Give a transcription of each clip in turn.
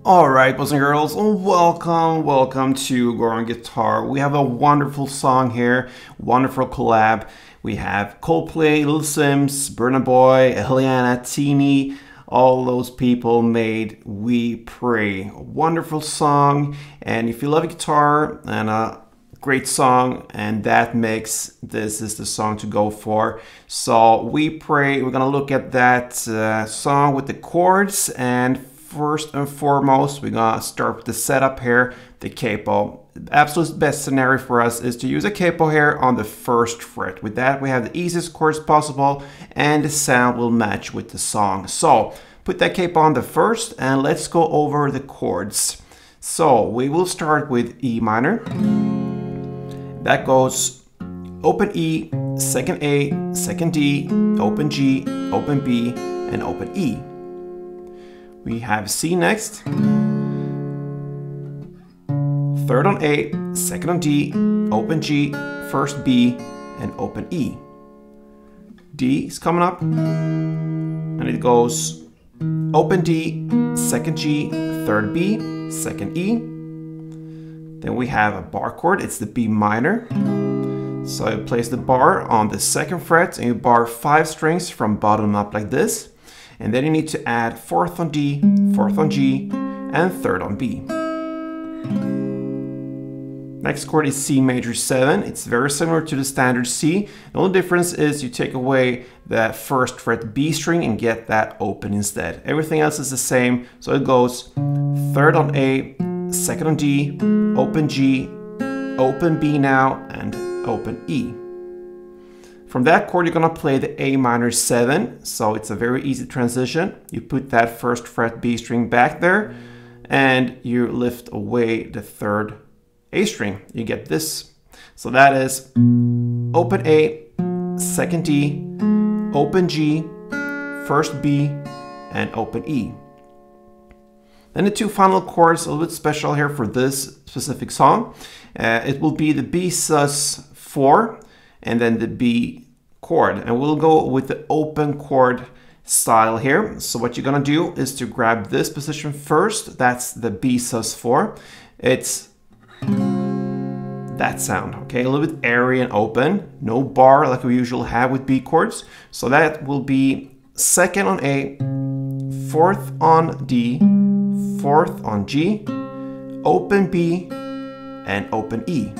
Alright, boys and girls, welcome to Go On Guitar. We have a wonderful song here, wonderful collab. We have Coldplay, Simz, Burna, Elyanna, TINI, all those people made We Pray. A wonderful song, and if you love guitar and a great song, and that makes this is the song to go for. So We Pray, we're gonna look at that song with the chords, and first and foremost, we're gonna start with the setup here, the capo. The absolute best scenario for us is to use a capo here on the first fret. With that, we have the easiest chords possible, and the sound will match with the song. So put that capo on the first, and let's go over the chords. So we will start with E minor. That goes open E, second A, second D, open G, open B, and open E. We have C next, third on A, second on D, open G, first B, and open E. D is coming up, and it goes open D, second G, third B, second E. Then we have a bar chord, it's the B minor. So you place the bar on the second fret, and you bar 5 strings from bottom up like this. And then you need to add 4th on D, 4th on G, and 3rd on B. Next chord is C major 7. It's very similar to the standard C. The only difference is you take away the 1st fret B string and get that open instead. Everything else is the same. So it goes 3rd on A, 2nd on D, open G, open B now, and open E. From that chord, you're gonna play the A minor 7, so it's a very easy transition. You put that 1st fret B string back there, and you lift away the 3rd A string. You get this. So that is open A, 2nd D, open G, 1st B, and open E. Then the 2 final chords, a little bit special here for this specific song. It will be the B sus4, and then the B chord, and we'll go with the open chord style here. So what you're gonna do is to grab this position first. That's the B sus4. It's that sound, okay? A little bit airy and open, no bar like we usually have with B chords. So that will be 2nd on A, 4th on D, 4th on G, open B, and open E.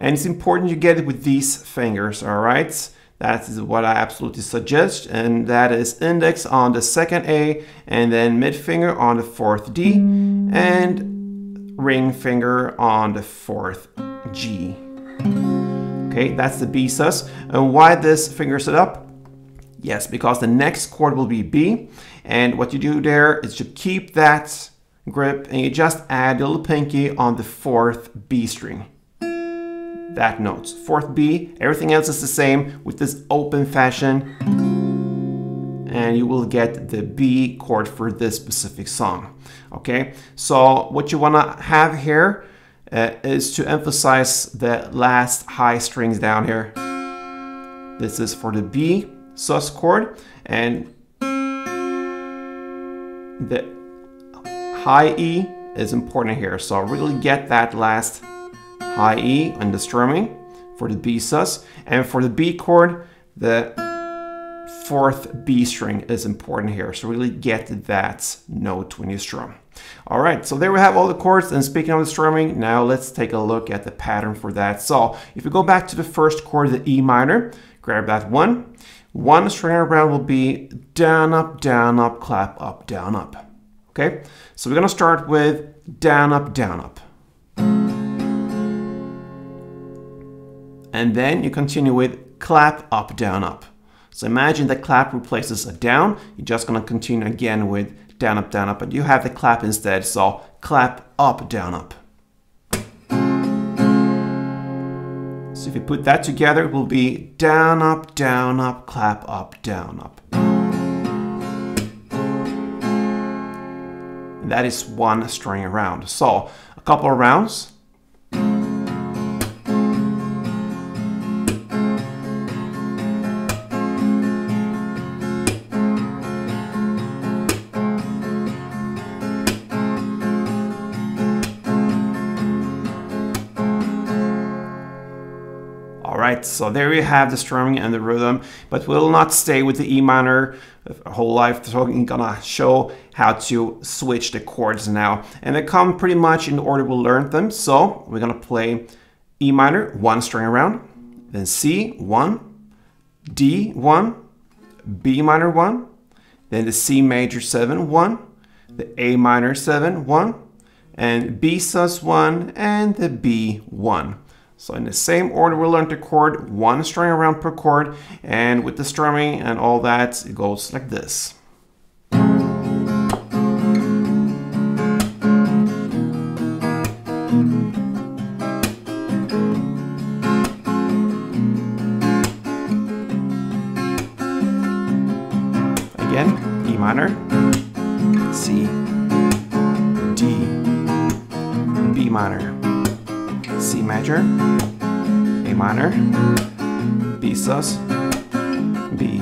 And it's important you get it with these fingers, all right? That is what I absolutely suggest, and that is index on the 2nd A, and then mid finger on the 4th D, and ring finger on the 4th G. Okay, that's the B sus. And why this finger setup? Yes, because the next chord will be B, and what you do there is to keep that grip, and you just add a little pinky on the 4th B string. That note, 4th B, everything else is the same with this open fashion, and you will get the B chord for this specific song. Okay, so what you want to have here is to emphasize the last high strings down here. This is for the B sus chord, and the high E is important here, so really get that last high E on the strumming for the B sus, and for the B chord, the 4th B string is important here, so really get that note when you strum. All right, so there we have all the chords, and speaking of the strumming, now let's take a look at the pattern for that. So if we go back to the first chord, the E minor, grab that one string around will be down, up, clap, up, down, up. Okay, so we're gonna start with down, up, down, up. And then you continue with clap, up, down, up. So imagine that clap replaces a down. You're just gonna continue again with down, up, but you have the clap instead. So clap, up, down, up. So if you put that together, it will be down, up, clap, up, down, up. And that is one string around. So a couple of rounds. right, so there you have the strumming and the rhythm, but we'll not stay with the E minor a whole life, so I'm gonna show how to switch the chords now. And they come pretty much in the order we learned them. So we're gonna play E minor, 1 string around, then C, 1, D, 1, B minor, 1, then the C major 7, 1, the A minor 7, 1, and B sus 1, and the B 1. So in the same order we learned the chord, 1 string around per chord, and with the strumming and all that, it goes like this. Again, E minor, C, D, B minor, C major, A minor, B sus, B.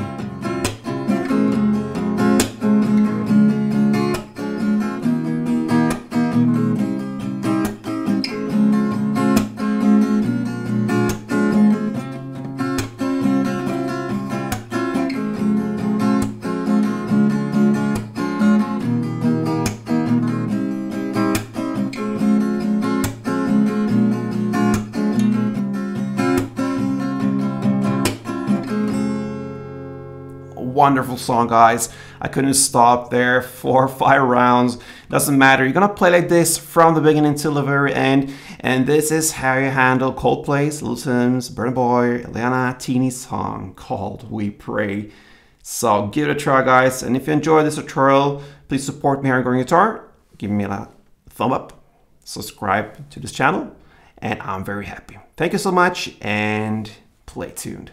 Wonderful song, guys. I couldn't stop there. 4 or 5 rounds, doesn't matter. You're gonna play like this from the beginning till the very end, and this is how you handle Coldplay's, Simz, Burna Boy, Elyanna, TINI song called We Pray. So give it a try, guys, and if you enjoyed this tutorial, please support me here on Growing Guitar. Give me a thumb up, subscribe to this channel, and I'm very happy. Thank you so much, and play tuned.